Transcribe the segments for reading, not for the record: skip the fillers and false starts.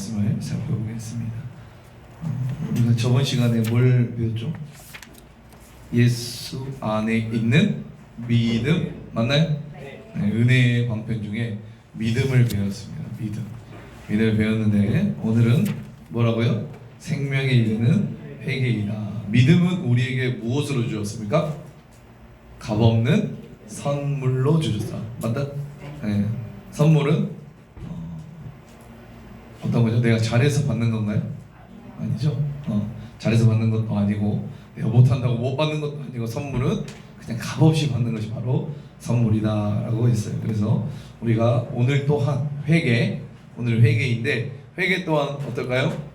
말씀을 살펴보겠습니다. 우리가 저번 시간에 뭘 배웠죠? 예수 안에 있는 믿음 맞나요? 네, 은혜의 방편 중에 믿음을 배웠습니다. 믿음을 배웠는데 오늘은 뭐라고요? 생명에 이르는 회개이다. 믿음은 우리에게 무엇으로 주었습니까? 값없는 선물로 주셨다. 맞다? 네. 선물은 어떤 거죠? 내가 잘해서 받는 건가요? 아니죠. 잘해서 받는 것도 아니고 내가 못한다고 못 받는 것도 아니고 선물은 그냥 값없이 받는 것이 바로 선물이다라고 했어요. 그래서 우리가 오늘 또한 오늘 회개인데 회개 또한 어떨까요?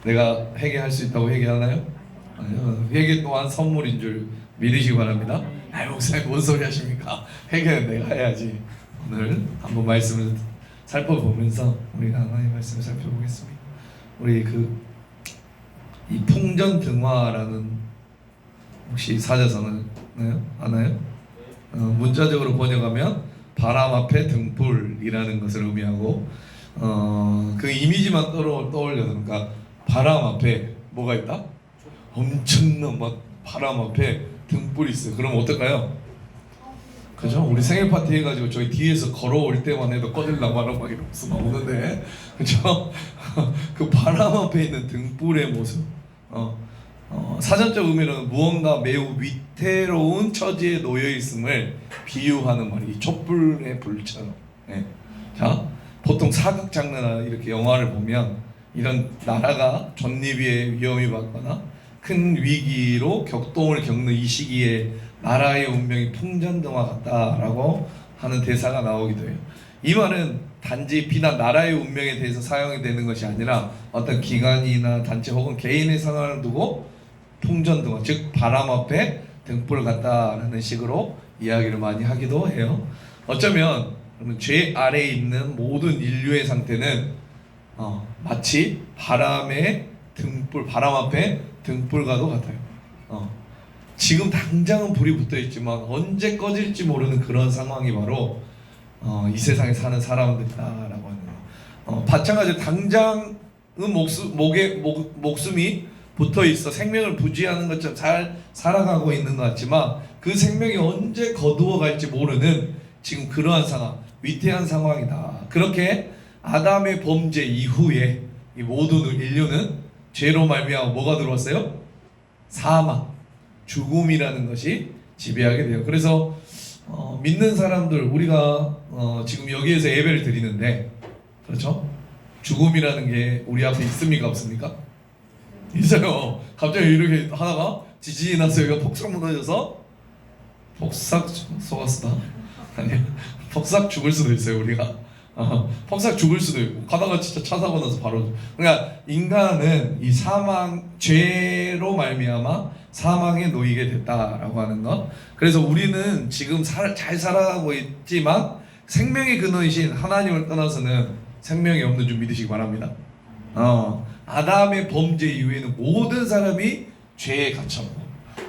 내가 회개할 수 있다고 회개하나요? 아니요. 회개 또한 선물인 줄 믿으시기 바랍니다. 목사님 뭔 소리 하십니까? 회개는 내가 해야지. 오늘 한번 말씀을 살펴보면서 우리가 하나님의 말씀을 살펴보겠습니다. 우리 이 통전등화라는 혹시 사자성을 아나요? 문자적으로 번역하면 바람 앞에 등불이라는 것을 의미하고 그 이미지만 떠올려서 그러니까 바람 앞에 뭐가 있다? 엄청난 막 바람 앞에 등불이 있어요. 그럼 어떨까요? 그죠? 우리 생일 파티 해가지고 저희 뒤에서 걸어올 때만 해도 꺼질라고 하는 막 이러면서 막 오는데 그죠? 그 바람 앞에 있는 등불의 모습 사전적 의미로는 무언가 매우 위태로운 처지에 놓여 있음을 비유하는 말이 이 촛불의 불처럼. 자, 보통 사극 장르나 이렇게 영화를 보면 이런 나라가 존립의 위험이 받거나 큰 위기로 격동을 겪는 이 시기에 나라의 운명이 풍전등화 같다라고 하는 대사가 나오기도 해요. 이 말은 단지 비단 나라의 운명에 대해서 사용이 되는 것이 아니라 어떤 기관이나 단체 혹은 개인의 상황을 두고 풍전등화, 즉 바람 앞에 등불 같다라는 식으로 이야기를 많이 하기도 해요. 어쩌면 죄 아래에 있는 모든 인류의 상태는 마치 바람 앞에 등불과도 같아요. 지금 당장은 불이 붙어 있지만 언제 꺼질지 모르는 그런 상황이 바로 이 세상에 사는 사람들이다라고 하는 거예요. 마찬가지로 당장은 목숨이 붙어 있어 생명을 부지하는 것처럼 잘 살아가고 있는 것 같지만 그 생명이 언제 거두어 갈지 모르는 지금 그러한 상황, 위태한 상황이다. 그렇게 아담의 범죄 이후에 이 모든 인류는 죄로 말미암아 뭐가 들어왔어요? 사망, 죽음이라는 것이 지배하게 돼요. 그래서 믿는 사람들 우리가 지금 여기에서 예배를 드리는데 그렇죠? 죽음이라는 게 우리 앞에 있습니까 없습니까? 있어요. 갑자기 이렇게 하다가 지진이 나서 여기가 폭삭 무너져서 폭삭 속았다. 아니 폭삭 죽을 수도 있어요 우리가. 폭삭 죽을 수도 있고 가다가 진짜 차 사고 나서 바로. 그러니까 인간은 이 사망 죄로 말미암아 사망에 놓이게 됐다라고 하는 것. 그래서 우리는 지금 잘 살아가고 있지만 생명의 근원이신 하나님을 떠나서는 생명이 없는 줄 믿으시기 바랍니다. 아담의 범죄 이후에는 모든 사람이 죄에 갇혔고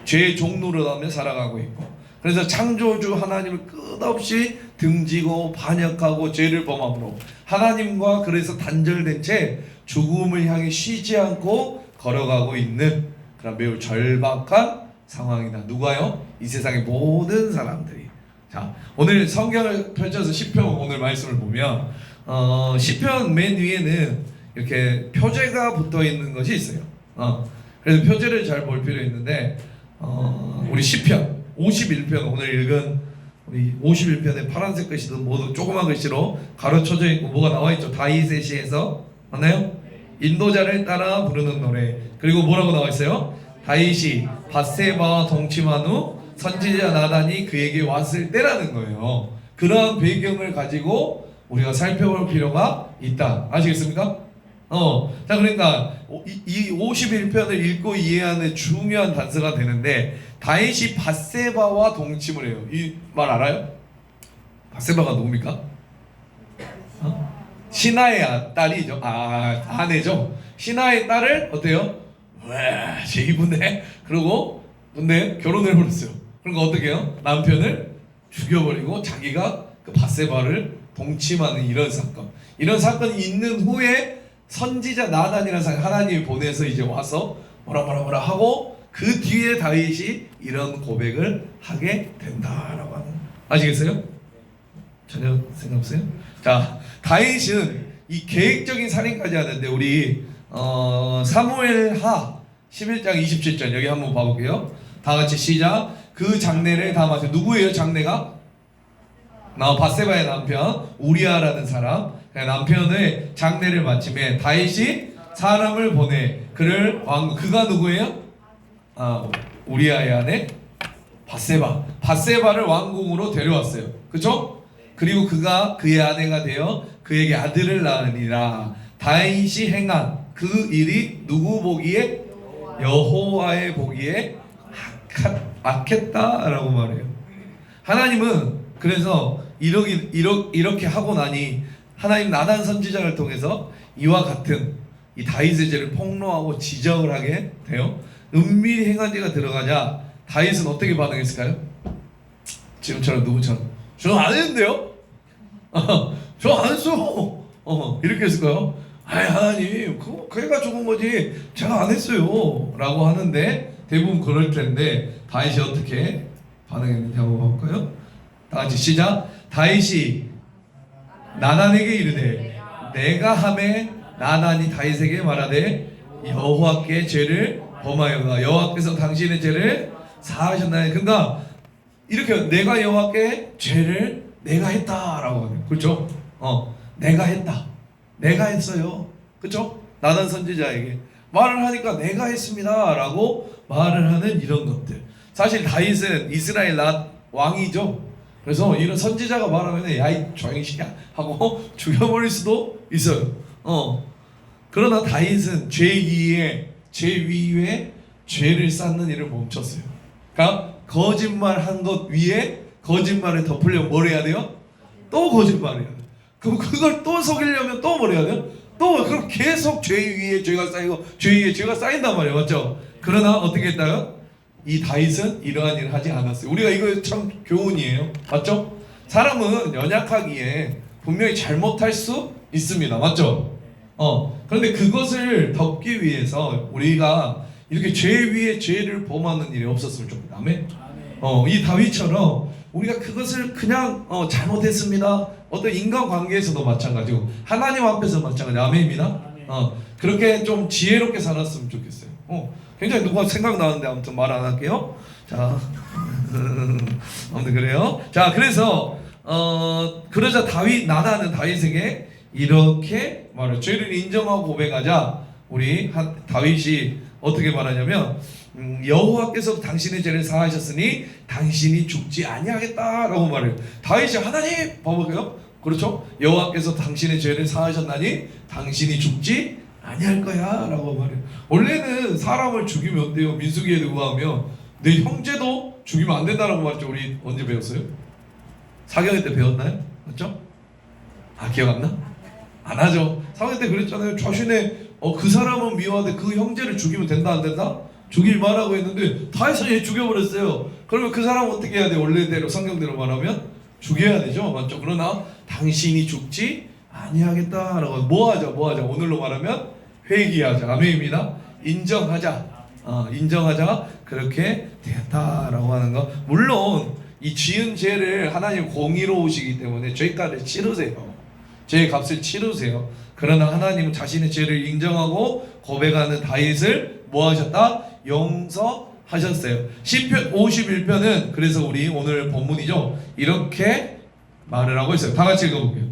죄의 종로로 하며 살아가고 있고 그래서 창조주 하나님을 끝없이 등지고 반역하고 죄를 범함으로 하나님과 그래서 단절된 채 죽음을 향해 쉬지 않고 걸어가고 있는 그런 매우 절박한 상황이다. 누가요? 이 세상의 모든 사람들이. 자, 오늘 성경을 펼쳐서 시편 오늘 말씀을 보면 시편 맨 위에는 이렇게 표제가 붙어 있는 것이 있어요. 그래서 표제를 잘 볼 필요 있는데 우리 시편 51편 오늘 읽은 우리 51편에 파란색 글씨도 모두 조그만 글씨로 가로쳐져 있고 뭐가 나와 있죠? 다윗의 시에서 맞나요? 인도자를 따라 부르는 노래. 그리고 뭐라고 나와 있어요? 다윗이 밧세바와 동침한 후 선지자 나단이 그에게 왔을 때라는 거예요. 그러한 배경을 가지고 우리가 살펴볼 필요가 있다. 아시겠습니까? 자, 그러니까 이 51편을 읽고 이해하는 중요한 단서가 되는데 다윗이 밧세바와 동침을 해요. 이 말 알아요? 밧세바가 누굽니까? 신하의 딸이죠. 아내죠. 신하의 딸을 어때요? 와, 쟤 이쁘네. 그러고 근데 결혼을 해버렸어요. 그러니까 어떻게 해요? 남편을 죽여버리고 자기가 그 밧세바를 동침하는 이런 사건. 이런 사건이 있는 후에 선지자 나단이라는 사람 하나님이 보내서 이제 와서 뭐라 하고 그 뒤에 다윗이 이런 고백을 하게 된다라고 하는, 아시겠어요? 전혀 생각 없어요? 자, 다윗은 이 계획적인 살인까지 하는데 우리 사무엘하 11장 27절 여기 한번 봐볼게요. 다 같이 시작. 그 장례를 다 마쳐. 누구예요 장례가? 바세바의 남편 우리아라는 사람, 남편의 장례를 마침에 다윗이 사람을 보내 그를 그가 누구예요? 우리아의 아내 바세바를 왕궁으로 데려왔어요. 그렇죠? 그리고 그가 그의 아내가 되어 그에게 아들을 낳으니라. 다윗이 행한 그 일이 누구 보기에? 여호와의 보기에 악했다라고 말해요. 하나님은 그래서 이렇게 하고 나니 하나님 나단 선지자를 통해서 이와 같은 이 다윗의 죄를 폭로하고 지적을 하게 돼요. 은밀히 행한 죄가 들어가자 다윗은 어떻게 반응했을까요? 지금처럼 누구처럼 저 안 했는데요? 저 안 했어. 이렇게 했을까요? 아이 하나님 걔가 죽은 거지 제가 안 했어요 라고 하는데 대부분 그럴 텐데 다윗이 어떻게 반응했는지 한번 볼까요? 다 같이 시작. 다윗이 나단에게 이르되 내가 하매 나단이 다윗에게 말하되 여호와께 죄를 범하여가 여호와께서 당신의 죄를 사하셨나니. 그러니까 이렇게 내가 여호와께 죄를 내가 했다라고 하네요. 그렇죠? 내가 했다. 내가 했어요. 그렇죠? 나단 선지자에게 말을 하니까 내가 했습니다라고 말을 하는 이런 것들. 사실 다윗은 이스라엘 왕이죠. 그래서 이런 선지자가 말하면 야이 조용히 시켜 하고 죽여버릴 수도 있어요. 그러나 다윗은 죄 위에 죄를 쌓는 일을 멈췄어요. 그러니까 거짓말한 것 위에 거짓말을 덮으려면 뭘 해야 돼요? 또 거짓말해야 돼요. 그럼 그걸 또 속이려면 또 뭘 해야 돼요? 또 그럼 계속 죄 위에 죄가 쌓이고 죄 위에 죄가 쌓인단 말이에요. 맞죠? 그러나 어떻게 했다요? 이 다윗은 이러한 일을 하지 않았어요. 우리가 이거 참 교훈이에요. 맞죠? 사람은 연약하기에 분명히 잘못할 수 있습니다. 맞죠? 그런데 그것을 덮기 위해서 우리가 이렇게 죄 위에 죄를 범하는 일이 없었으면 좋겠다. 아멘? 이 다윗처럼 우리가 그것을 그냥 잘못했습니다. 어떤 인간관계에서도 마찬가지고 하나님 앞에서 마찬가지. 아멘입니다. 그렇게 좀 지혜롭게 살았으면 좋겠어요. 굉장히 누가 생각나는데 아무튼 말 안 할게요. 자, 아무튼 그래요. 자, 그래서 그러자 나단은 다윗에게 이렇게 말을 죄를 인정하고 고백하자 우리 다윗이 어떻게 말하냐면 여호와께서 당신의 죄를 사하셨으니 당신이 죽지 아니하겠다라고 말해요. 다윗이 하나님 봐볼게요. 그렇죠? 여호와께서 당신의 죄를 사하셨나니 당신이 죽지 아니할 거야 라고 말해요. 원래는 사람을 죽이면 어때요? 민수기에 의하면 내 형제도 죽이면 안 된다라고 말했죠. 우리 언제 배웠어요? 사경회 때 배웠나요? 맞죠? 기억 안 나? 안 하죠. 사경회 때 그랬잖아요. 자신의 그 사람은 미워하되 그 형제를 죽이면 된다 안 된다? 죽일 말라고 했는데 다윗은 얘 죽여버렸어요. 그러면 그 사람은 어떻게 해야 돼? 원래대로 성경대로 말하면 죽여야 되죠. 맞죠? 그러나 당신이 죽지 아니하겠다라고 뭐하자 오늘로 말하면 회개하자. 아멘입니다. 인정하자. 인정하자. 그렇게 되었다라고 하는 거. 물론 이 지은 죄를 하나님 공의로우시기 때문에 죄값을 치르세요. 죄의 값을 치르세요. 그러나 하나님은 자신의 죄를 인정하고 고백하는 다윗을 뭐 하셨다? 용서하셨어요. 시편 51편은 그래서 우리 오늘 본문이죠. 이렇게 말을 하고 있어요. 다 같이 읽어볼게요.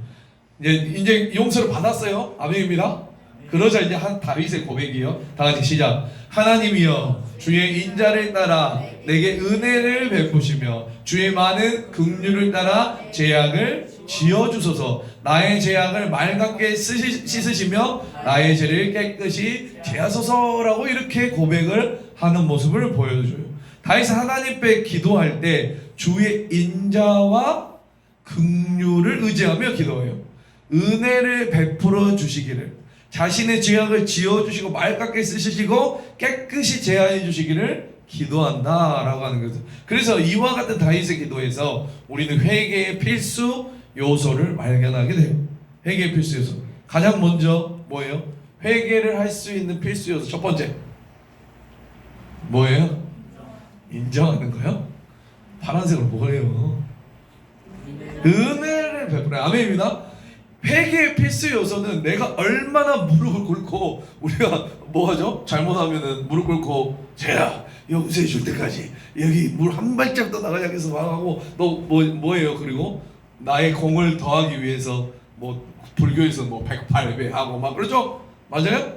이제 용서를 받았어요. 아멘입니다. 그러자 이제 다윗의 고백이요. 다 같이 시작. 하나님이여 주의 인자를 따라 내게 은혜를 베푸시며 주의 많은 긍휼을 따라 죄악을 지어주소서. 나의 죄악을 맑게 씻으시며 나의 죄를 깨끗이 제하소서라고 이렇게 고백을 하는 모습을 보여줘요. 다윗은 하나님 앞에 기도할 때 주의 인자와 긍휼을 의지하며 기도해요. 은혜를 베풀어 주시기를, 자신의 죄악을 지어주시고 맑게 쓰시고 깨끗이 제하해 주시기를 기도한다라고 하는 거죠. 그래서 이와 같은 다윗의 기도에서 우리는 회개의 필수 요소를 발견하게 돼요. 회개의 필수 요소. 가장 먼저 뭐예요? 회개를 할 수 있는 필수 요소 첫 번째 뭐예요? 인정하는 거요? 파란색으로 뭐예요? 은혜를 베풀어요. 아멘입니다. 회개의 필수 요소는 내가 얼마나 무릎을 꿇고, 우리가 뭐하죠? 잘못하면은 무릎 꿇고 쟤야 용서해 줄 때까지 여기 물 한 발짝도 나가지 않겠어 말하고, 너 뭐예요? 그리고 나의 공을 더하기 위해서 뭐 불교에서 뭐 108배 하고 막 그러죠? 맞아요?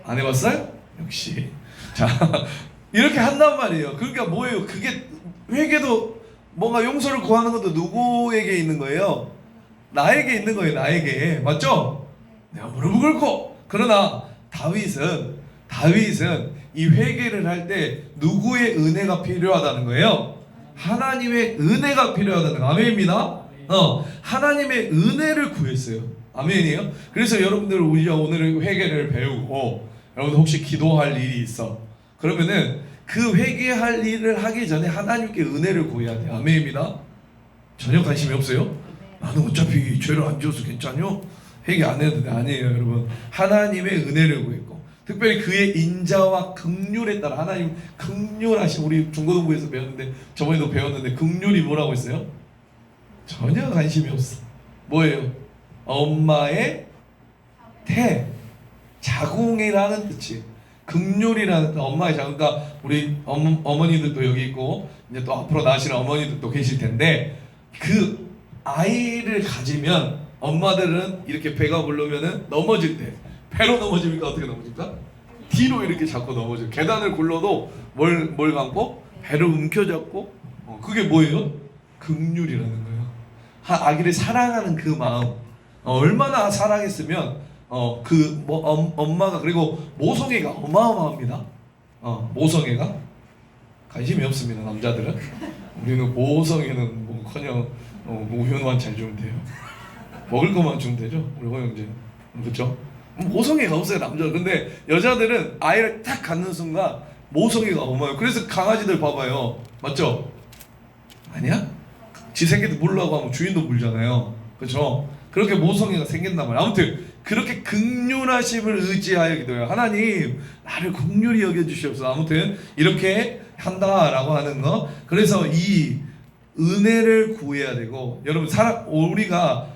안 해봤어요? 역시. 자, 이렇게 한단 말이에요. 그러니까 뭐예요? 그게 회개도 뭔가 용서를 구하는 것도 누구에게 있는 거예요? 나에게 있는 거예요. 나에게. 맞죠? 내가 무릎을 꿇고. 그러나 다윗은 이 회개를 할 때 누구의 은혜가 필요하다는 거예요? 하나님의 은혜가 필요하다는 거. 아멘입니다. 하나님의 은혜를 구했어요. 아멘이에요. 그래서 여러분들 우리가 오늘 회개를 배우고, 여러분 혹시 기도할 일이 있어, 그러면은 그 회개할 일을 하기 전에 하나님께 은혜를 구해야 돼요. 아멘입니다. 전혀 관심이 없어요? 나는 어차피 죄를 안 지어서 괜찮요? 회개 안 해도 돼. 아니에요, 여러분. 하나님의 은혜를 구했고, 특별히 그의 인자와 긍휼에 따라 하나님 긍휼하신, 우리 중고등부에서 배웠는데, 저번에도 배웠는데, 긍휼이 뭐라고 했어요? 전혀 관심이 없어. 뭐예요? 엄마의 자궁이라는 뜻이, 긍휼이라는 뜻, 엄마의 자궁. 그러니까 우리 어머니들도 여기 있고, 이제 또 앞으로 나시는 어머니들도 계실 텐데, 그 아이를 가지면 엄마들은 이렇게 배가 부르면은 넘어질 때, 배로 넘어집니까? 어떻게 넘어질까? 뒤로 이렇게 잡고 넘어져요. 계단을 굴러도 뭘 감고? 배를 움켜잡고. 그게 뭐예요? 긍휼이라는 거예요. 아기를 사랑하는 그 마음. 얼마나 사랑했으면 엄마가, 그리고 모성애가 어마어마합니다. 모성애가 관심이 없습니다. 남자들은. 우리는 모성애는 뭐커녕 우유만 잘 주면 돼요. 먹을 것만 주면 되죠, 우리 호영제. 그렇죠? 모성애가 없어요, 남자들. 근데 여자들은 아이를 딱 갖는 순간 모성애가 어마어마해요. 그래서 강아지들 봐봐요, 맞죠? 아니야? 지 새끼도 물라고 하면 주인도 물잖아요. 그렇죠? 그렇게 모성애가 생긴단 말이에요. 아무튼 그렇게 긍휼하심을 의지하여 기도해요. 하나님, 나를 긍휼히 여겨주시옵소서. 아무튼 이렇게 한다라고 하는 거. 그래서 이 은혜를 구해야 되고, 여러분 우리가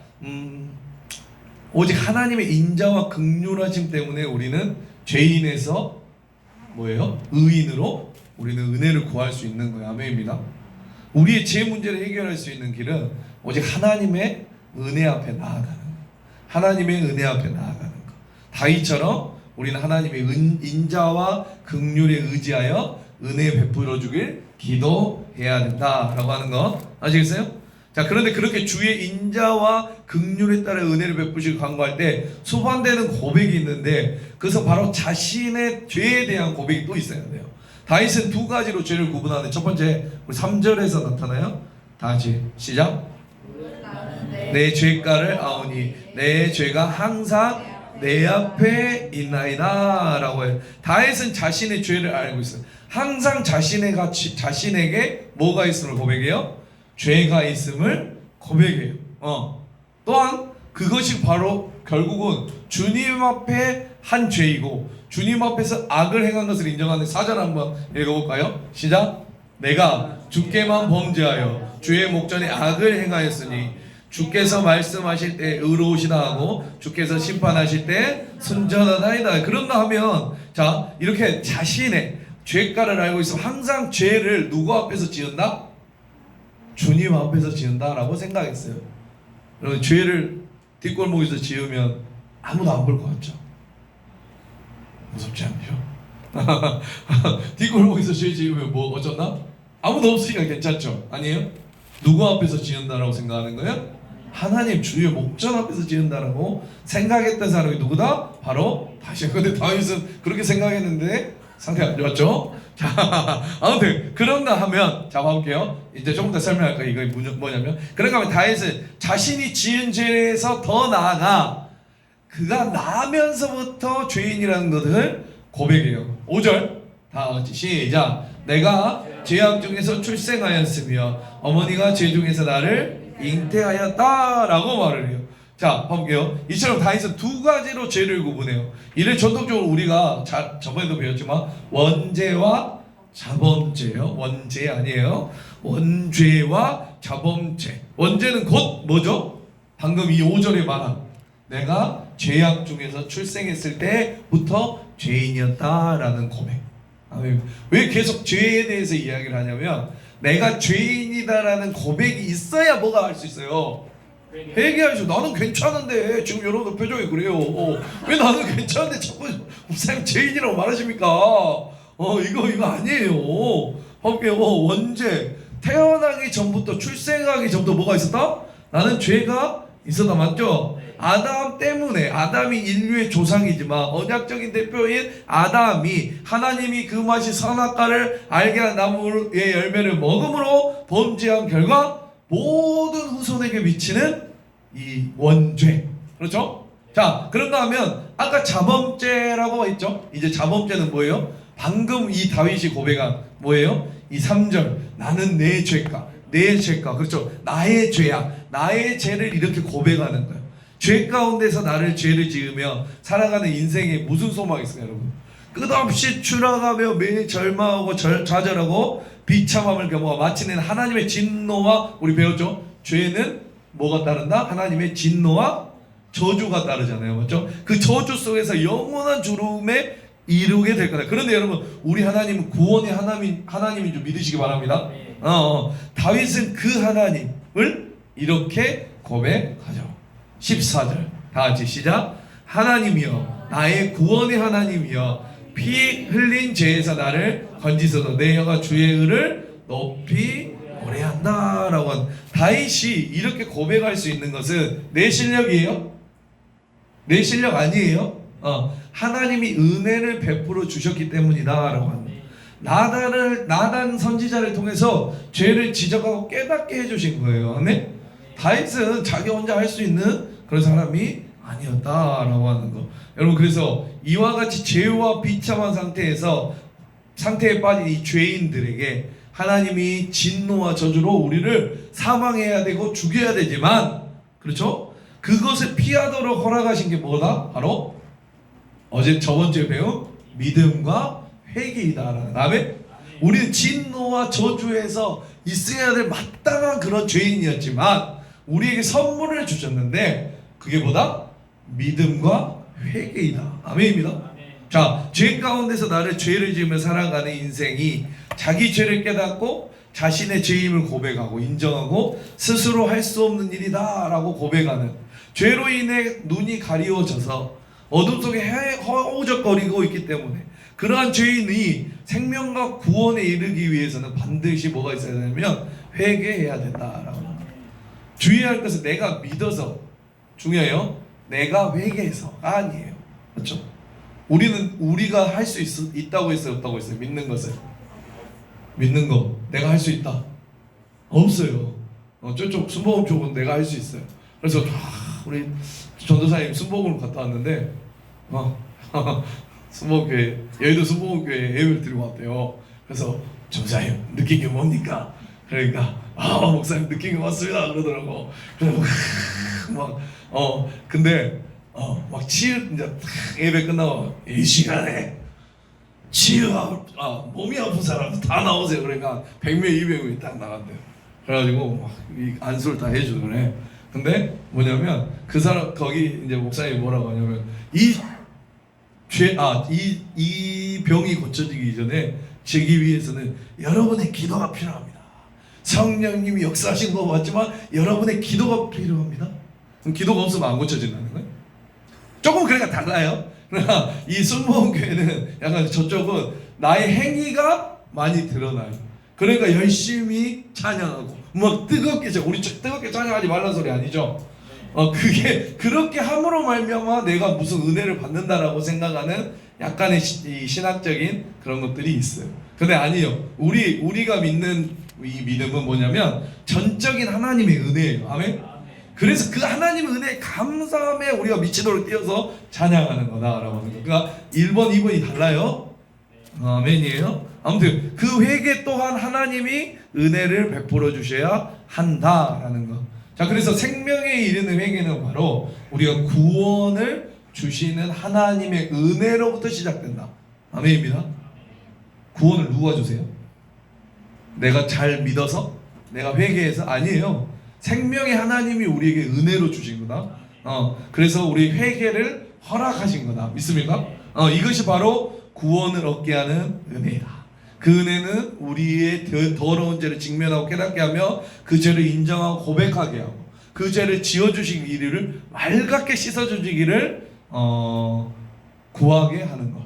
오직 하나님의 인자와 긍휼하심 때문에 우리는 죄인에서 뭐예요? 의인으로 우리는 은혜를 구할 수 있는 거예요. 아멘입니다. 우리의 죄 문제를 해결할 수 있는 길은 오직 하나님의 은혜 앞에 나아가는 거. 하나님의 은혜 앞에 나아가는 거. 다윗처럼 우리는 하나님의 인자와 긍휼에 의지하여 은혜 베풀어 주길 기도해야 된다라고 하는 거 아시겠어요? 자, 그런데 그렇게 주의 인자와 긍휼에 따라 은혜를 베푸시고 간구할 때 수반되는 고백이 있는데, 그것은 바로 자신의 죄에 대한 고백이 또 있어야 돼요. 다윗은 두 가지로 죄를 구분하는데, 첫 번째 우리 3절에서 나타나요. 다 같이 시작. 내 죄가를 아오니 내 죄가 항상 내 앞에 있나이다 라고 해요. 다윗은 자신의 죄를 알고 있어요. 항상 자신에게 뭐가 있음을 고백해요? 죄가 있음을 고백해요. 또한 그것이 바로 결국은 주님 앞에 한 죄이고, 주님 앞에서 악을 행한 것을 인정하는. 4절 한번 읽어볼까요? 시작. 내가 주께만 범죄하여 주의 목전에 악을 행하였으니 주께서 말씀하실 때 의로우시다 하고 주께서 심판하실 때 순전하다이다. 그런가 하면, 자, 이렇게 자신의 죄가를 알고 있으면 항상 죄를 누구 앞에서 지은다? 주님 앞에서 지은다라고 생각했어요. 여러분, 죄를 뒷골목에서 지으면 아무도 안 볼 것 같죠? 무섭지 않죠? 뒷골목에서 죄 지으면 뭐 어쩌나? 아무도 없으니까 괜찮죠? 아니에요? 누구 앞에서 지은다라고 생각하는 거예요? 하나님 주의 목전 앞에서 지은다라고 생각했던 사람이 누구다? 바로 다윗. 근데 다윗은 그렇게 생각했는데 상태 안 좋았죠? 자, 아무튼 그런가 하면, 자, 봐볼게요. 이제 조금 더 설명할 거예요. 이거 뭐냐면, 그런가 하면 다윗은 자신이 지은 죄에서 더 나아가 그가 나면서부터 죄인이라는 것을 고백해요. 5절 다 같이 시작. 내가 죄악 중에서 출생하였으며 어머니가 죄 중에서 나를 잉태하였다 라고 말을 해요. 자, 볼게요. 이처럼 다윗은 두 가지로 죄를 구분해요. 이를 전통적으로 우리가 저번에도 배웠지만 원죄와 자범죄요. 원죄 아니에요. 원죄와 자범죄. 원죄는 곧 뭐죠? 방금 이 5절에 말한 내가 죄악 중에서 출생했을 때부터 죄인이었다라는 고백. 왜 계속 죄에 대해서 이야기를 하냐면 내가 죄인이다라는 고백이 있어야 뭐가 할 수 있어요? 회개하죠. 나는 괜찮은데 지금 여러분 표정이 그래요. 왜 나는 괜찮은데 자꾸 목사님 죄인이라고 말하십니까? 이거 아니에요. 볼게요. 원죄 태어나기 전부터 출생하기 전부터 뭐가 있었다? 나는 죄가 있었다. 맞죠? 아담 때문에 아담이 인류의 조상이지만 언약적인 대표인 아담이 하나님이 그 맛이 선악과를 알게 한 나무의 열매를 먹음으로 범죄한 결과 모든 후손에게 미치는 이 원죄. 그렇죠? 자, 그런가 하면 아까 자범죄라고 했죠? 이제 자범죄는 뭐예요? 방금 이 다윗이 고백한 뭐예요? 이 3절 나는 내 죄가 그렇죠? 나의 죄야 나의 죄를 이렇게 고백하는 거예요. 죄 가운데서 나를 죄를 지으며 살아가는 인생에 무슨 소망이 있어요, 여러분? 끝없이 추락하며 매일 절망하고 좌절하고 비참함을 경험하고 마치는 하나님의 진노와 우리 배웠죠? 죄는 뭐가 따른다? 하나님의 진노와 저주가 따르잖아요, 맞죠? 그 저주 속에서 영원한 주름에 이루게 될 거다. 그런데 여러분, 우리 하나님은 구원의 하나님인 줄 믿으시기 바랍니다. 다윗은 그 하나님을 이렇게 고백하죠. 14절 다 같이 시작. 하나님이여 나의 구원의 하나님이여 피 흘린 죄에서 나를 건지소서 내 영과 주의 의를 높이 노래한다 라고 한 다윗이 이렇게 고백할 수 있는 것은 내 실력이에요? 내 실력 아니에요? 하나님이 은혜를 베풀어 주셨기 때문이다 라고 합니다. 나단 선지자를 통해서 죄를 지적하고 깨닫게 해주신 거예요. 아멘? 다윗은 자기 혼자 할 수 있는 그런 사람이 아니었다라고 하는 거. 여러분, 그래서 이와 같이 죄와 비참한 상태에 빠진 이 죄인들에게 하나님이 진노와 저주로 우리를 사망해야 되고 죽여야 되지만, 그렇죠? 그것을 피하도록 허락하신 게 뭐다? 바로 저번 주에 배운 믿음과 회개이다라는. 아멘? 우리는 진노와 저주에서 있어야 될 마땅한 그런 죄인이었지만 우리에게 선물을 주셨는데 그게 뭐다? 믿음과 회개이다. 아멘입니다. 자, 죄 가운데서 나를 죄를 지으며 살아가는 인생이 자기 죄를 깨닫고 자신의 죄임을 고백하고 인정하고 스스로 할 수 없는 일이다 라고 고백하는, 죄로 인해 눈이 가리워져서 어둠 속에 허우적거리고 있기 때문에 그러한 죄인이 생명과 구원에 이르기 위해서는 반드시 뭐가 있어야 되냐면 회개해야 된다라고. 주의할 것은 내가 믿어서 중요해요. 내가 회개해서가 아니에요. 그렇죠? 우리가 할 수 있다고 했어요, 없다고 했어요? 믿는 것을. 믿는 거 내가 할 수 있다. 없어요. 저쪽 순복음 쪽은 내가 할 수 있어요. 그래서 우리 전도사님 순복음을 갔다 왔는데 순복음교회, 여의도 순복음교회 예배를 드리고 왔대요. 그래서 전도사님 느낀 게 뭡니까? 그러니까 목사님 느낀 게 맞습니다 그러더라고. 그래서 근데 막 이제 예배 끝나고 이 시간에 몸이 아픈 사람 다 나오세요. 그러니까 100명 200명이 딱 나간대요. 그래가지고 막 이 안수를 다 해주더래. 근데 뭐냐면 그 사람 거기 이제 목사님이 뭐라고 하냐면 이 병이 고쳐지기 전에 지기 위해서는 여러분의 기도가 필요합니다. 성령님이 역사하신 거 맞지만 여러분의 기도가 필요합니다. 그럼 기도가 없으면 안 고쳐진다는 거예요? 조금 그러니까 달라요. 그러나 이 순복음교회는 약간 저쪽은 나의 행위가 많이 드러나요. 그러니까 열심히 찬양하고 막 뜨겁게, 우리 뜨겁게 찬양하지 말라는 소리 아니죠? 그게 그렇게 함으로 말미암아 내가 무슨 은혜를 받는다라고 생각하는 약간의 이 신학적인 그런 것들이 있어요. 근데 아니요. 우리가 믿는 이 믿음은 뭐냐면 전적인 하나님의 은혜예요. 아멘. 그래서 그 하나님의 은혜에 감사함에 우리가 미치도록 뛰어서 찬양하는 거다라고 하는 거. 그러니까 1번, 2번이 달라요. 아멘이에요. 아무튼 그 회개 또한 하나님이 은혜를 베풀어 주셔야 한다라는 거. 자, 그래서 생명에 이르는 회개는 바로 우리가 구원을 주시는 하나님의 은혜로부터 시작된다. 아멘입니다. 구원을 누가 주세요? 내가 잘 믿어서? 내가 회개해서? 아니에요. 생명의 하나님이 우리에게 은혜로 주신 거다. 그래서 우리 회개를 허락하신 거다. 믿습니까? 이것이 바로 구원을 얻게 하는 은혜이다. 그 은혜는 우리의 더러운 죄를 직면하고 깨닫게 하며 그 죄를 인정하고 고백하게 하고 그 죄를 지어주신 이를 맑게 씻어주시기를 구하게 하는 것.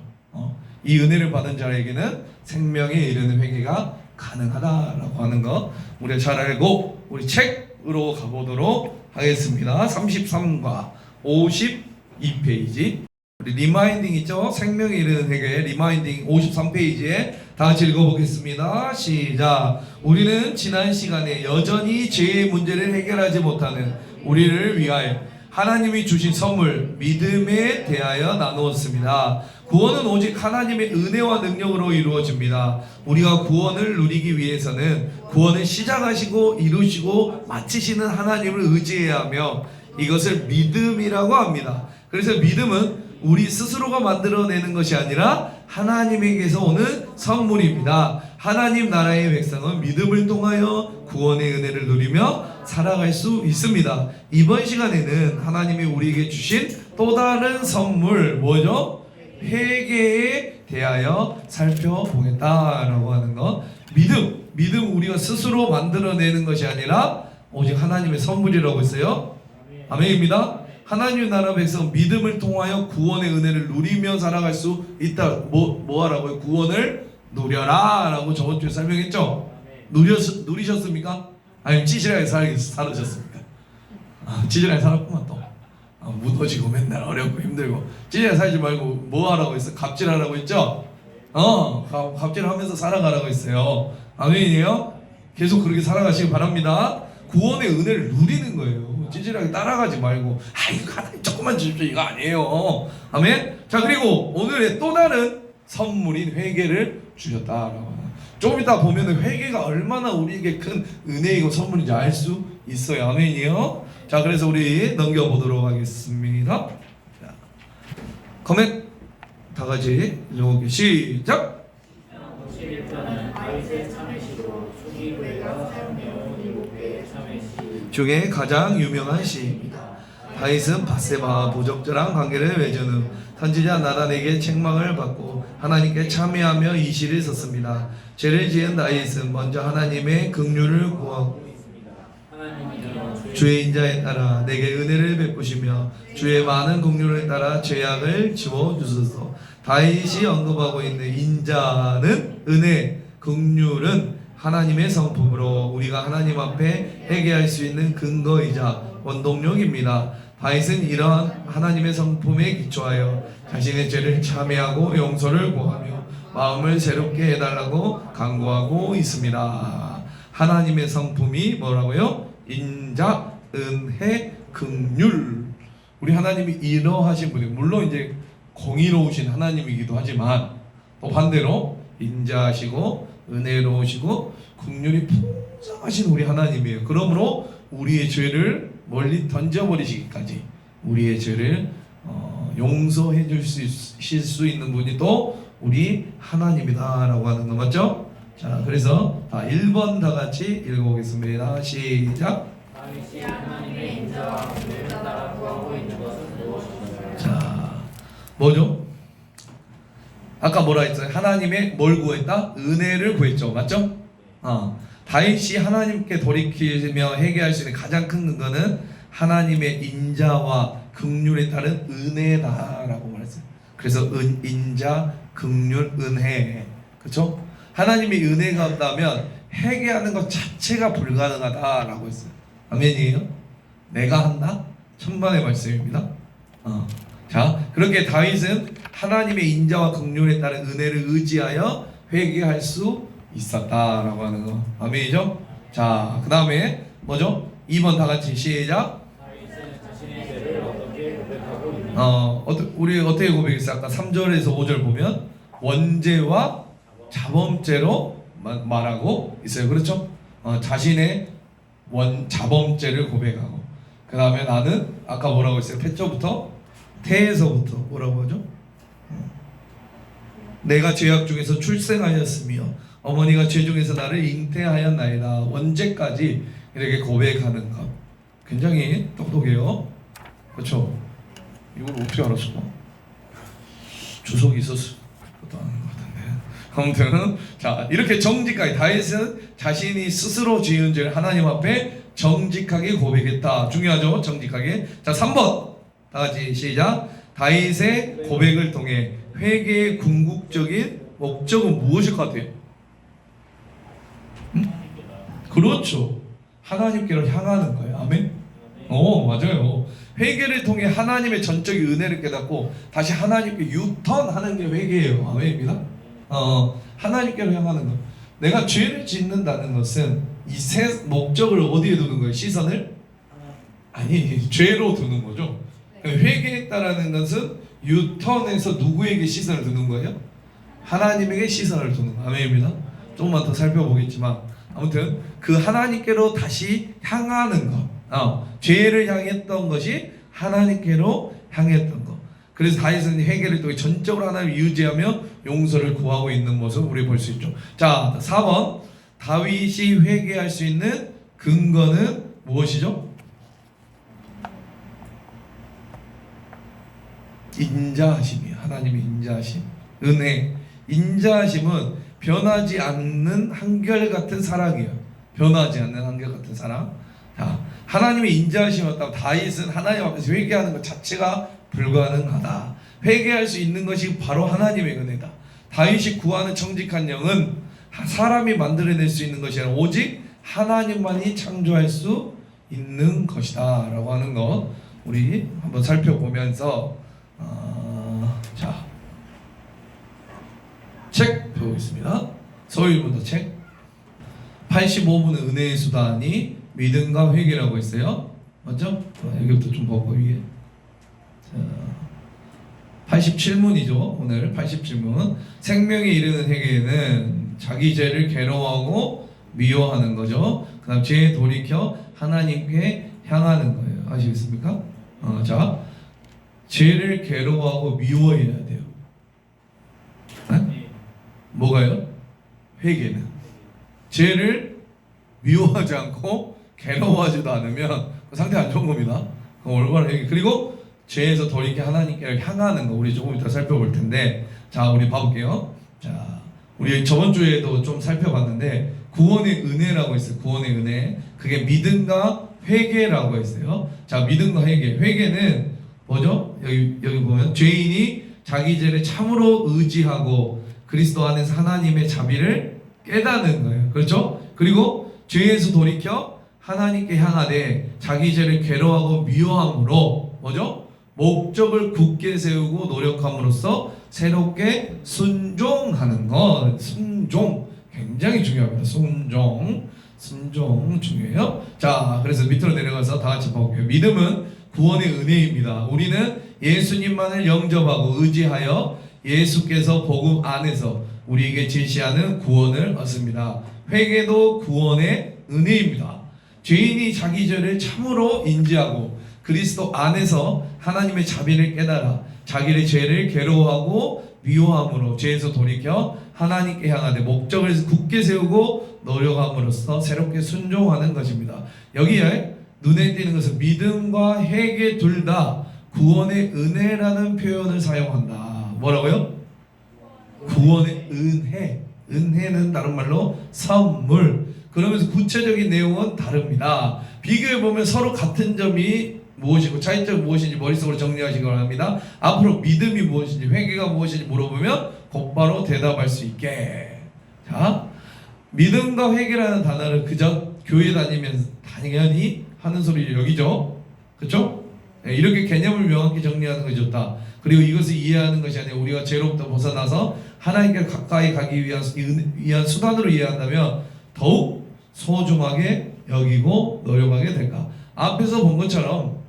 이 은혜를 받은 자에게는 생명에 이르는 회개가 가능하다라고 하는 것 우리가 잘 알고 우리 책으로 가보도록 하겠습니다. 33과 52페이지 우리 리마인딩 있죠? 생명에 이르는 회개 리마인딩 53페이지에 다 같이 읽어보겠습니다. 시작. 우리는 지난 시간에 여전히 죄의 문제를 해결하지 못하는 우리를 위하여 하나님이 주신 선물 믿음에 대하여 나누었습니다. 구원은 오직 하나님의 은혜와 능력으로 이루어집니다. 우리가 구원을 누리기 위해서는 구원을 시작하시고 이루시고 마치시는 하나님을 의지해야 하며 이것을 믿음이라고 합니다. 그래서 믿음은 우리 스스로가 만들어내는 것이 아니라 하나님에게서 오는 선물입니다. 하나님 나라의 백성은 믿음을 통하여 구원의 은혜를 누리며 살아갈 수 있습니다. 이번 시간에는 하나님이 우리에게 주신 또 다른 선물 뭐죠? 회개에 대하여 살펴보겠다라고 하는 것. 믿음 우리가 스스로 만들어내는 것이 아니라 오직 하나님의 선물이라고 했어요. 아멘입니다. 하나님의 나라 백성 믿음을 통하여 구원의 은혜를 누리며 살아갈 수 있다. 뭐 하라고요? 구원을 누려라 라고 저번 주에 설명했죠. 누리셨습니까? 아니면 찌질하게 살으셨습니까? 찌질하게 살았구만 또. 무너지고 맨날 어렵고 힘들고. 찌질하게 살지 말고 뭐 하라고 했어? 갑질하라고 했죠? 갑질하면서 살아가라고 했어요. 아멘이에요? 계속 그렇게 살아가시기 바랍니다. 구원의 은혜를 누리는 거예요. 찌질하게 따라가지 말고 이거 하나님 조금만 주십시오 이거 아니에요. 아멘. 자, 그리고 오늘의 또 다른 선물인 회개를 주셨다라고. 조금 이따 보면은 회개가 얼마나 우리에게 큰 은혜이고 선물인지 알 수 있어요. 아멘이요. 자, 그래서 우리 넘겨보도록 하겠습니다. 자, 커맨 다 같이 읽어볼게요. 시작. 중에 가장 유명한 시입니다. 다윗은 밧세바와 부적절한 관계를 맺은 후 선지자 나단에게 책망을 받고 하나님께 참회하며 이 시를 썼습니다. 죄를 지은 다윗은 먼저 하나님의 긍휼을 구하고 주의 인자에 따라 내게 은혜를 베푸시며 주의 많은 긍휼을 따라 죄악을 지워주소서. 다윗이 언급하고 있는 인자는 은혜, 긍휼은 하나님의 성품으로 우리가 하나님 앞에 회개할 수 있는 근거이자 원동력입니다. 다윗은 이러한 하나님의 성품에 기초하여 자신의 죄를 참회하고 용서를 구하며 마음을 새롭게 해달라고 간구하고 있습니다. 하나님의 성품이 뭐라고요? 인자, 은혜, 긍휼. 우리 하나님이 이러하신 분이 물론 이제 공의로우신 하나님이기도 하지만 또 반대로 인자하시고 은혜로우시고 긍휼이 풍성하신 우리 하나님이에요. 그러므로 우리의 죄를 멀리 던져버리시기까지 우리의 죄를 용서해 주실 수 있는 분이 또 우리 하나님이다 라고 하는 거 맞죠? 자, 그래서 1번 다 같이 읽어보겠습니다. 시작. 자, 뭐죠? 아까 뭐라 했어요? 하나님의 뭘 구했다? 은혜를 구했죠. 맞죠? 다윗이 하나님께 돌이키며 회개할 수 있는 가장 큰 근거는 하나님의 인자와 긍휼에 따른 은혜다라고 말했어요. 그래서 인자, 긍휼, 은혜. 그렇죠? 하나님의 은혜가 없다면 회개하는 것 자체가 불가능하다라고 했어요. 아멘이에요? 내가 한다? 천만의 말씀입니다. 자, 그렇게 다윗은 하나님의 인자와 긍휼에 따른 은혜를 의지하여 회개할 수 있었다라고 하는 거. 아멘이죠? 자, 그 다음에 뭐죠? 2번 다 같이 시작. 우리 어떻게 고백했어요? 아까 3절에서 5절 보면 원죄와 자범죄로 말하고 있어요. 그렇죠? 자신의 자범죄를 고백하고, 그 다음에 나는 아까 뭐라고 했어요? 패자부터 태에서부터 뭐라고 하죠? 내가 죄악 중에서 출생하였으며 어머니가 죄 중에서 나를 잉태하였나이다. 원죄까지 이렇게 고백하는 것 굉장히 똑똑해요. 그렇죠? 이걸 어떻게 알았어? 주석이 있었을 것도 아닌 것 같은데. 아무튼 자, 이렇게 정직하게 다윗은 자신이 스스로 지은 죄를 하나님 앞에 정직하게 고백했다. 중요하죠? 정직하게. 자, 3번 다 같이 시작. 다윗의 고백을 통해 회개의 궁극적인 목적은 무엇일 것 같아요? 그렇죠. 하나님께로 향하는 거예요. 아멘. 맞아요. 회개를 통해 하나님의 전적인 은혜를 깨닫고 다시 하나님께 유턴하는 게 회개예요. 아멘입니다. 하나님께로 향하는 것. 내가 죄를 짓는다는 것은 이 세 목적을 어디에 두는 거예요? 시선을? 아니, 죄로 두는 거죠. 회개했다라는 것은 유턴해서 누구에게 시선을 두는 거예요? 하나님에게 시선을 두는 거예요. 아멘입니다. 조금만 더 살펴보겠지만 아무튼 그 하나님께로 다시 향하는 것, 죄를 향했던 것이 하나님께로 향했던 것. 그래서 다윗은 회개를 통해 전적으로 하나님을 유지하며 용서를 구하고 있는 모습을 우리 볼 수 있죠. 자, 4번 다윗이 회개할 수 있는 근거는 무엇이죠? 인자하심이에요. 하나님의 인자하심, 은혜. 인자하심은 변하지 않는 한결같은 사랑이에요. 변하지 않는 한결같은 사랑. 자, 하나님의 인자하심이었다면 다윗은 하나님 앞에서 회개하는 것 자체가 불가능하다. 회개할 수 있는 것이 바로 하나님의 은혜다. 다윗이 구하는 정직한 영은 사람이 만들어낼 수 있는 것이 아니라 오직 하나님만이 창조할 수 있는 것이다 라고 하는 것 우리 한번 살펴보면서 자, 책 배우겠습니다. 서울문도 책 85분의 은혜의 수단이 믿음과 회개라고 했어요. 맞죠? 여기부터 좀 보고 위에 87문이죠. 오늘 87문. 생명에 이르는 회개는 자기 죄를 괴로워하고 미워하는 거죠. 그 다음 죄에 돌이켜 하나님께 향하는 거예요. 아시겠습니까? 자, 죄를 괴로워하고 미워해야 돼요. 네? 뭐가요? 회개는 죄를 미워하지 않고 괴로워하지도 않으면 그 상태 안 좋은 겁니다. 얼마나 회개. 그리고 죄에서 돌이켜 하나님께 향하는 거 우리 조금 이따 살펴볼 텐데, 자, 우리 봐볼게요. 자, 우리 저번 주에도 좀 살펴봤는데 구원의 은혜라고 했어요. 구원의 은혜. 그게 믿음과 회개라고 했어요. 자, 믿음과 회개. 회개는 뭐죠? 여기 보면 죄인이 자기 죄를 참으로 의지하고 그리스도 안에서 하나님의 자비를 깨닫는 거예요. 그렇죠? 그리고 죄에서 돌이켜 하나님께 향하되 자기 죄를 괴로워하고 미워함으로 뭐죠? 목적을 굳게 세우고 노력함으로써 새롭게 순종하는 것. 순종 굉장히 중요합니다. 순종 중요해요. 자, 그래서 밑으로 내려가서 다 같이 볼게요. 믿음은 구원의 은혜입니다. 우리는 예수님만을 영접하고 의지하여 예수께서 복음 안에서 우리에게 제시하는 구원을 얻습니다. 회개도 구원의 은혜입니다. 죄인이 자기 죄를 참으로 인지하고 그리스도 안에서 하나님의 자비를 깨달아 자기의 죄를 괴로워하고 미워함으로 죄에서 돌이켜 하나님께 향하되 목적을 굳게 세우고 노력함으로써 새롭게 순종하는 것입니다. 여기에 눈에 띄는 것은 믿음과 회개 둘 다 구원의 은혜라는 표현을 사용한다. 뭐라고요? 구원의 은혜. 은혜는 다른 말로 선물. 그러면서 구체적인 내용은 다릅니다. 비교해보면 서로 같은 점이 무엇이고 차이점이 무엇인지 머릿속으로 정리하시기 바랍니다. 앞으로 믿음이 무엇인지 회개가 무엇인지 물어보면 곧바로 대답할 수 있게. 자, 믿음과 회개라는 단어를 그저 교회 다니면 당연히 하는 소리를 여기죠. 그렇죠? 네, 이렇게 개념을 명확히 정리하는 것이 좋다. 그리고 이것을 이해하는 것이 아니라 우리가 죄로부터 벗어나서 하나님께 가까이 가기 위한 수단으로 이해한다면 더욱 소중하게 여기고 노력하게 될까. 앞에서 본 것처럼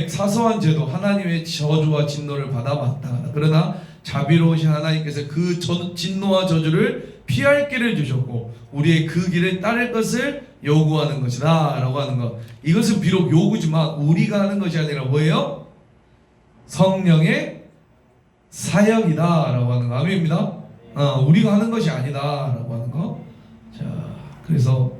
사소한 죄도 하나님의 저주와 진노를 받아 마땅하다. 그러나 자비로우신 하나님께서 그 진노와 저주를 피할 길을 주셨고 우리의 그 길에 따를 것을 요구하는 것이다 라고 하는 것. 이것은 비록 요구지만 우리가 하는 것이 아니라 뭐예요? 성령의 사역이다 라고 하는 거. 아멘입니다. 우리가 하는 것이 아니다 라고 하는 거. 자, 그래서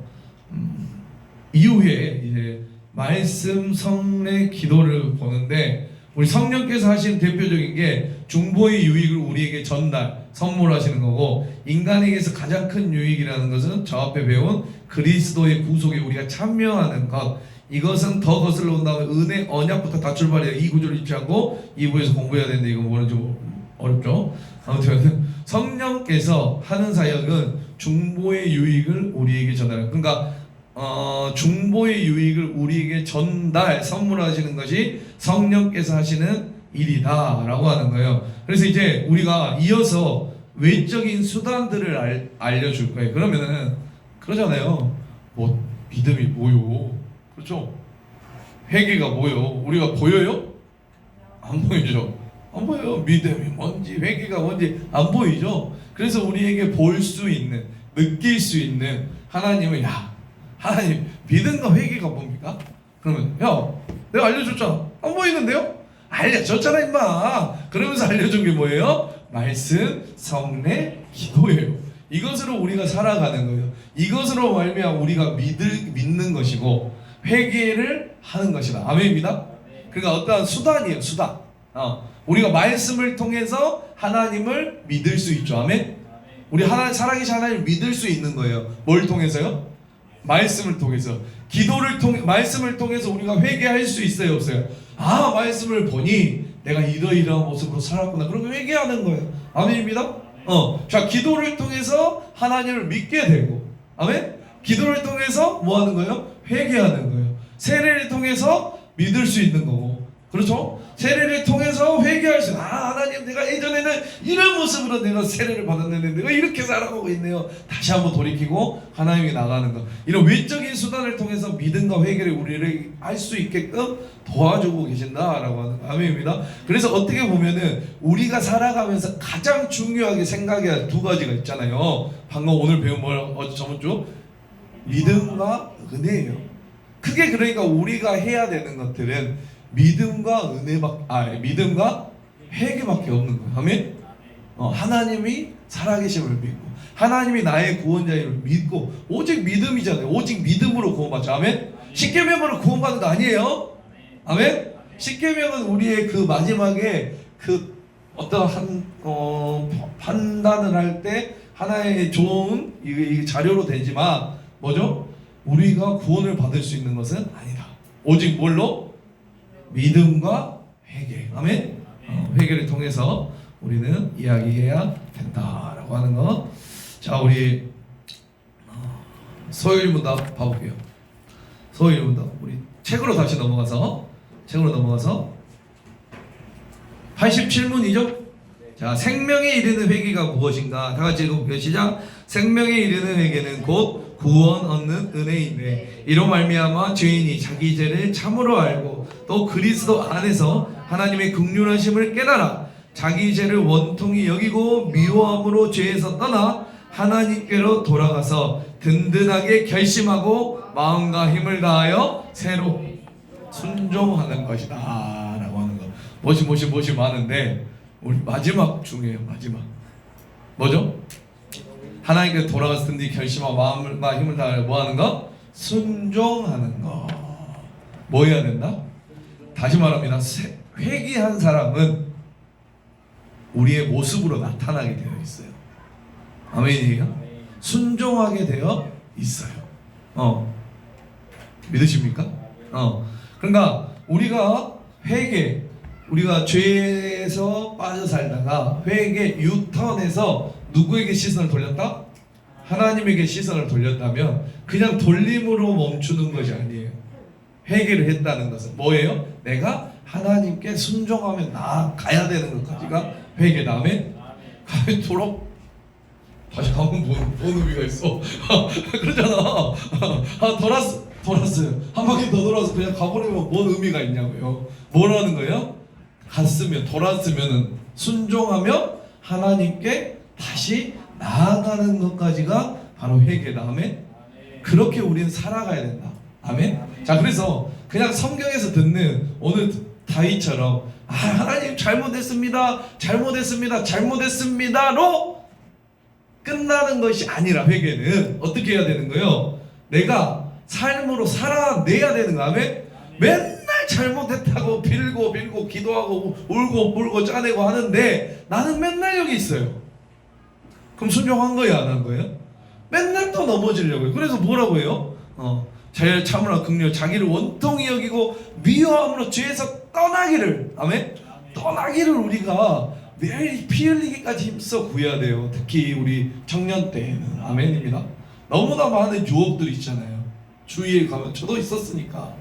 이후에 이제 말씀, 성례, 기도를 보는데 우리 성령께서 하시는 대표적인 게 중보의 유익을 우리에게 전달, 선물하시는 거고, 인간에게서 가장 큰 유익이라는 것은 저 앞에 배운 그리스도의 구속에 우리가 참여하는 것. 이것은 더 거슬러 온다면 은혜, 언약부터 다 출발해요. 이 구조를 입시하고 2부에서 공부해야 되는데 이거 뭐는 좀 어렵죠. 아무튼 성령께서 하는 사역은 중보의 유익을 우리에게 전달해요. 그러니까 중보의 유익을 우리에게 전달, 선물하시는 것이 성령께서 하시는 일이다 라고 하는 거예요. 그래서 이제 우리가 이어서 외적인 수단들을 알려줄 거예요. 그러면은 그러잖아요. 뭐 믿음이 뭐요? 그렇죠? 회개가 뭐요? 우리가 보여요? 안 보이죠? 안 보여요. 믿음이 뭔지 회개가 뭔지 안 보이죠? 그래서 우리에게 볼 수 있는, 느낄 수 있는 하나님은 하나님 믿음과 회개가 뭡니까? 그러면 내가 알려줬잖아. 안 보이는데요? 알려줬잖아 임마. 그러면서 알려준 게 뭐예요? 말씀, 성례, 기도예요. 이것으로 우리가 살아가는 거예요. 이것으로 말미암아 우리가 믿는 것이고 회개를 하는 것이다. 아멘입니다. 그러니까 어떠한 수단이에요. 수단. 우리가 말씀을 통해서 하나님을 믿을 수 있죠. 아멘. 우리 살아계신 하나님을 믿을 수 있는 거예요. 뭘 통해서요? 말씀을 통해서. 기도를 통해, 말씀을 통해서 우리가 회개할 수 있어요, 없어요? 말씀을 보니 내가 이러이러한 모습으로 살았구나. 그러면 회개하는 거예요. 아멘입니다. 자, 기도를 통해서 하나님을 믿게 되고, 아멘. 기도를 통해서 뭐 하는 거예요? 회개하는 거예요. 세례를 통해서 믿을 수 있는 거고, 그렇죠? 세례를 통해서 회개할 수 있는, 하나님 내가 예전에는 이런 모습으로 내가 세례를 받았는데 내가 이렇게 살아가고 있네요. 다시 한번 돌이키고 하나님이 나가는 것. 이런 외적인 수단을 통해서 믿음과 회개를 우리를 할 수 있게끔 도와주고 계신다라고 하는 아멘입니다. 그래서 어떻게 보면은 우리가 살아가면서 가장 중요하게 생각해야 할 두 가지가 있잖아요. 방금 오늘 배운 저번주 믿음과 은혜예요. 크게 그러니까 우리가 해야 되는 것들은 믿음과 믿음과 회개밖에 없는 거예요. 아멘. 하나님이 살아계심을 믿고 하나님이 나의 구원자임을 믿고 오직 믿음이잖아요. 오직 믿음으로 구원받죠. 아멘. 십계명으로 구원받는 거 아니에요. 아멘. 십계명은 우리의 그 마지막에 그 어떠한 판단을 할 때 하나의 좋은 이 자료로 되지만 뭐죠? 우리가 구원을 받을 수 있는 것은 아니다. 오직 뭘로? 믿음과 회개. 아멘. 회개를 통해서 우리는 이야기해야 된다라고 하는 거. 자, 우리 소요일문답 봐볼게요. 소요일문답 우리 책으로 다시 넘어가서 87문이죠. 자, 생명에 이르는 회개가 무엇인가? 다 같이 읽어볼게요. 시작. 생명에 이르는 회개는 곧 구원 얻는 은혜인데 이로 말미암아 죄인이 자기 죄를 참으로 알고 또 그리스도 안에서 하나님의 긍휼하심을 깨달아 자기 죄를 원통히 여기고 미워함으로 죄에서 떠나 하나님께로 돌아가서 든든하게 결심하고 마음과 힘을 다하여 새로 순종하는 것이다 라고 하는 거. 무엇이 많은데 우리 마지막 중요해요. 마지막 뭐죠? 하나님께 돌아가서 든든히 결심하고 마음과 힘을 다하여 뭐 하는 거? 순종하는 거. 뭐 해야 된다? 다시 말합니다. 회개한 사람은 우리의 모습으로 나타나게 되어 있어요. 아멘이에요? 순종하게 되어 있어요. 믿으십니까? 그러니까 우리가 회개, 우리가 죄에서 빠져 살다가 회개 유턴해서 누구에게 시선을 돌렸다? 하나님에게 시선을 돌렸다면 그냥 돌림으로 멈추는 것이 아니에요. 회개를 했다는 것은 뭐예요? 내가 하나님께 순종하며 나아가야 되는 것까지가 회개. 다음에 가면 다시 가면 뭔 의미가 있어? 그러잖아. 돌았어요. 한 바퀴 더 돌아서 그냥 가버리면 뭔 의미가 있냐고요. 뭐라는 거예요? 돌았으면 순종하며 하나님께 다시 나아가는 것까지가 바로 회개다. 아멘. 그렇게 우리는 살아가야 된다. 아멘. 자, 그래서 그냥 성경에서 듣는 오늘 다윗처럼 하나님 잘못했습니다, 잘못했습니다, 잘못했습니다로 끝나는 것이 아니라 회개는 어떻게 해야 되는 거예요? 내가 삶으로 살아내야 되는 거. 아멘. 맨날 잘못했다고 빌고 기도하고 울고 짜내고 하는데 나는 맨날 여기 있어요. 그럼 순종한 거예요, 안 한 거예요? 맨날 또 넘어지려고요. 그래서 뭐라고 해요? 잘 참으라 긍휼, 자기를 원통히 여기고 미워함으로 죄에서 떠나기를. 아멘? 떠나기를 우리가 매일 피 흘리기까지 힘써 구해야 돼요. 특히 우리 청년 때에는. 아멘입니다. 너무나 많은 유혹들이 있잖아요. 주위에 가면, 저도 있었으니까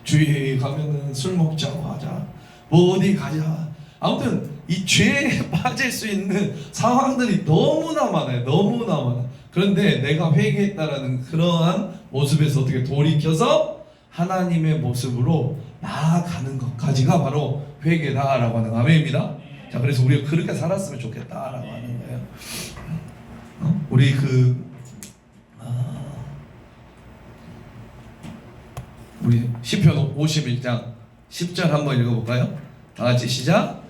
주위에 가면은 술 먹자고 하자, 뭐 어디 가자. 아무튼 이 죄에 빠질 수 있는 상황들이 너무나 많아요. 너무나 많아. 그런데 내가 회개했다라는 그러한 모습에서 어떻게 돌이켜서 하나님의 모습으로 나아가는 것까지가 바로 회개다라고 하는 아멘입니다. 자, 그래서 우리가 그렇게 살았으면 좋겠다라고 하는 거예요. 우리 우리 시편 51장 10절 한번 읽어볼까요? 다 같이 시작.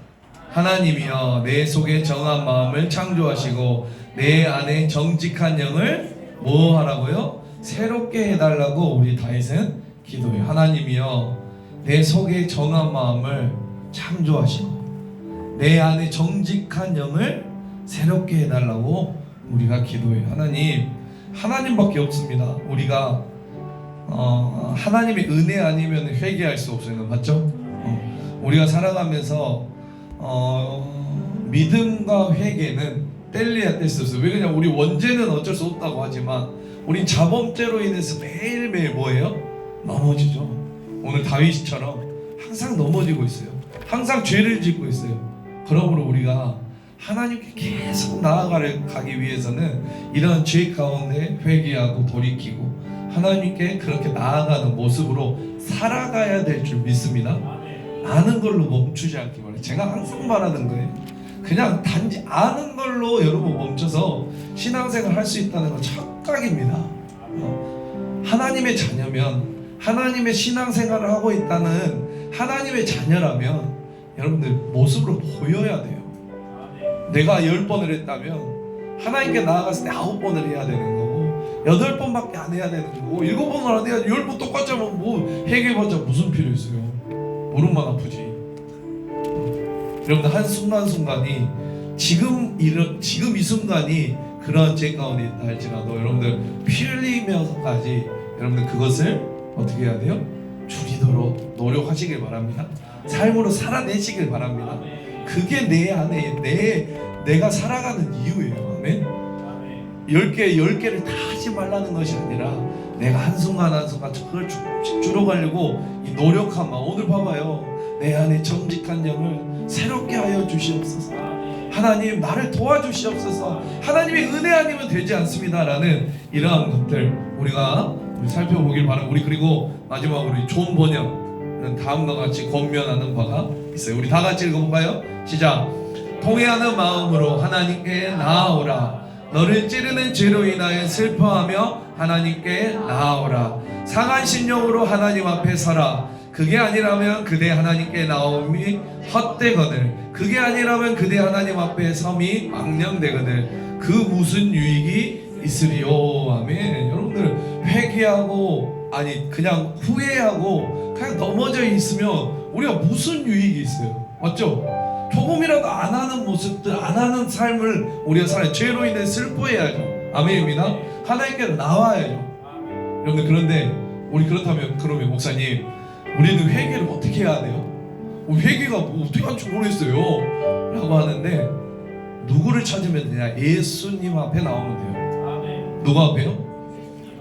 하나님이여 내 속에 정한 마음을 창조하시고 내 안에 정직한 영을 뭐 하라고요? 새롭게 해달라고 우리 다윗은 기도해요. 하나님이여 내 속에 정한 마음을 창조하시고 내 안에 정직한 영을 새롭게 해달라고 우리가 기도해요. 하나님밖에 없습니다. 우리가 하나님의 은혜 아니면 회개할 수 없어요. 맞죠? 우리가 살아가면서 믿음과 회개는 뗄래야 뗄 수 없어요. 왜 그냥 우리 원죄는 어쩔 수 없다고 하지만 우린 자범죄로 인해서 매일매일 뭐예요? 넘어지죠. 오늘 다윗처럼 항상 넘어지고 있어요. 항상 죄를 짓고 있어요. 그러므로 우리가 하나님께 계속 나아가기 위해서는 이런 죄 가운데 회개하고 돌이키고 하나님께 그렇게 나아가는 모습으로 살아가야 될 줄 믿습니다. 아는 걸로 멈추지 않기 바랍니다. 제가 항상 말하는 거예요. 그냥 단지 아는 걸로 여러분 멈춰서 신앙생활 할 수 있다는 건 착각입니다. 하나님의 자녀면, 하나님의 신앙생활을 하고 있다는 하나님의 자녀라면 여러분들 모습으로 보여야 돼요. 내가 10번을 했다면 하나님께 나아갔을 때 9번을 해야 되는 거고 8번밖에 안 해야 되는 거고 7번을 안 해야 10번 똑같이 하면 뭐 회개해봤자 무슨 필요 있어요. 무릎만 아프지. 여러분들 한순간순간이 지금 이 순간이 그런 죄 가운데 있다 할지라도 여러분들 피 흘리면서까지 여러분들 그것을 어떻게 해야 돼요? 줄이도록 노력하시길 바랍니다. 삶으로 살아내시길 바랍니다. 그게 내 안에 내가 살아가는 이유예요. 아멘. 10개를 다 하지 말라는 것이 아니라 내가 한순간 그걸 줄여가려고 이 노력한 마음. 오늘 봐봐요. 내 안에 정직한 영을 새롭게 하여 주시옵소서. 하나님 나를 도와주시옵소서. 하나님의 은혜 아니면 되지 않습니다라는 이러한 것들 우리가 살펴보길 바랍니다. 우리 그리고 마지막으로 좋은 번역은 다음과 같이 권면하는 바가 있어요. 우리 다 같이 읽어볼까요? 시작. 통회하는 마음으로 하나님께 나아오라. 너를 찌르는 죄로 인하여 슬퍼하며 하나님께 나아오라. 상한 심령으로 하나님 앞에 서라. 그게 아니라면 그대 하나님께 나옴이 헛되거늘 그게 아니라면 그대 하나님 앞에 섬이 망령되거늘 그 무슨 유익이 있으리요. 아멘. 여러분들 회개하고 그냥 후회하고 그냥 넘어져 있으면 우리가 무슨 유익이 있어요? 맞죠? 조금이라도 안 하는 모습들, 안 하는 삶을 우리가 살아요. 죄로 인해 슬퍼해야죠. 아멘입니다. 하나님께 나와야죠. 여러분들 그런데 우리 그렇다면 그러면 목사님 우리는 회개를 어떻게 해야 돼요? 회개가 뭐 어떻게 하는지 모르겠어요 라고 하는데 누구를 찾으면 되냐? 예수님 앞에 나오면 돼요. 누구 앞에요?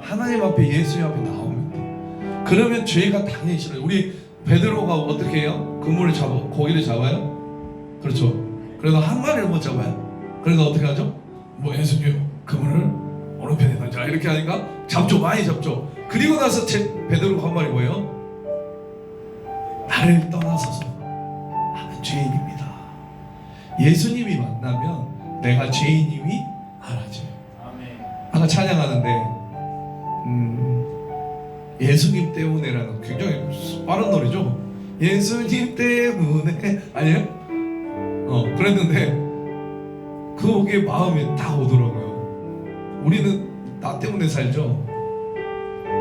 하나님 앞에 예수님 앞에 나오면 돼요. 그러면 죄가 당연히 싫어요. 우리 베드로가 어떻게 해요? 고기를 잡아요? 그렇죠. 그래도 한 마리를 못 잡아요. 그래서 어떻게 하죠? 뭐 예수님 그물을 오른편에 던져라 이렇게 하니까 잡죠. 많이 잡죠. 그리고 나서 베드로가 한 말이 뭐예요? 나를 떠나서서 나는 죄인입니다. 예수님이 만나면 내가 죄인임이 알아져요. 찬양하는데 예수님 때문에라는 굉장히 빠른 노래죠. 예수님 때문에 아니에요? 그랬는데 그게 마음에 딱 오더라고요. 우리는 나 때문에 살죠.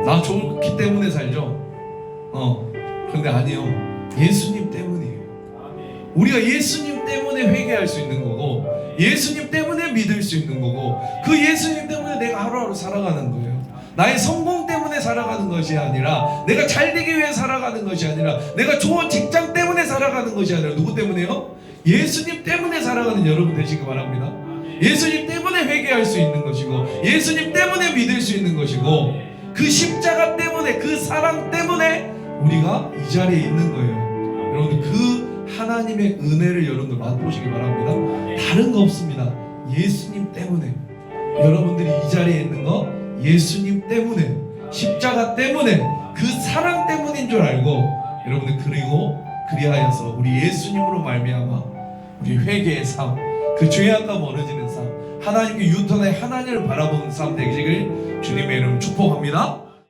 나 좋기 때문에 살죠. 그런데 아니요, 예수님 때문이에요. 우리가 예수님 때문에 회개할 수 있는 거고, 예수님 때문에 믿을 수 있는 거고, 그 예수님 때문에 내가 하루하루 살아가는 거예요. 나의 성공 때문에 살아가는 것이 아니라, 내가 잘 되기 위해 살아가는 것이 아니라, 내가 좋은 직장 때문에 살아가는 것이 아니라, 누구 때문에요? 예수님 때문에 살아가는 여러분 되시기 바랍니다. 예수님 때문에 회개할 수 있는 것이고, 예수님 때문에 믿을 수 있는 것이고, 그 십자가 때문에, 그 사랑 때문에 우리가 이 자리에 있는 거예요. 여러분들 그 하나님의 은혜를 여러분들 맛보시기 바랍니다. 다른 거 없습니다. 예수님 때문에. 여러분들이 이 자리에 있는 거 예수님 때문에, 십자가 때문에, 그 사랑 때문인 줄 알고, 여러분들 그리고 그리하여서 우리 예수님으로 말미암아 우리 회개의 삶, 그 죄악과 멀어지는 삶, 하나님께 유턴해 하나님을 바라보는 삶 되시길 주님의 이름으로 축복합니다.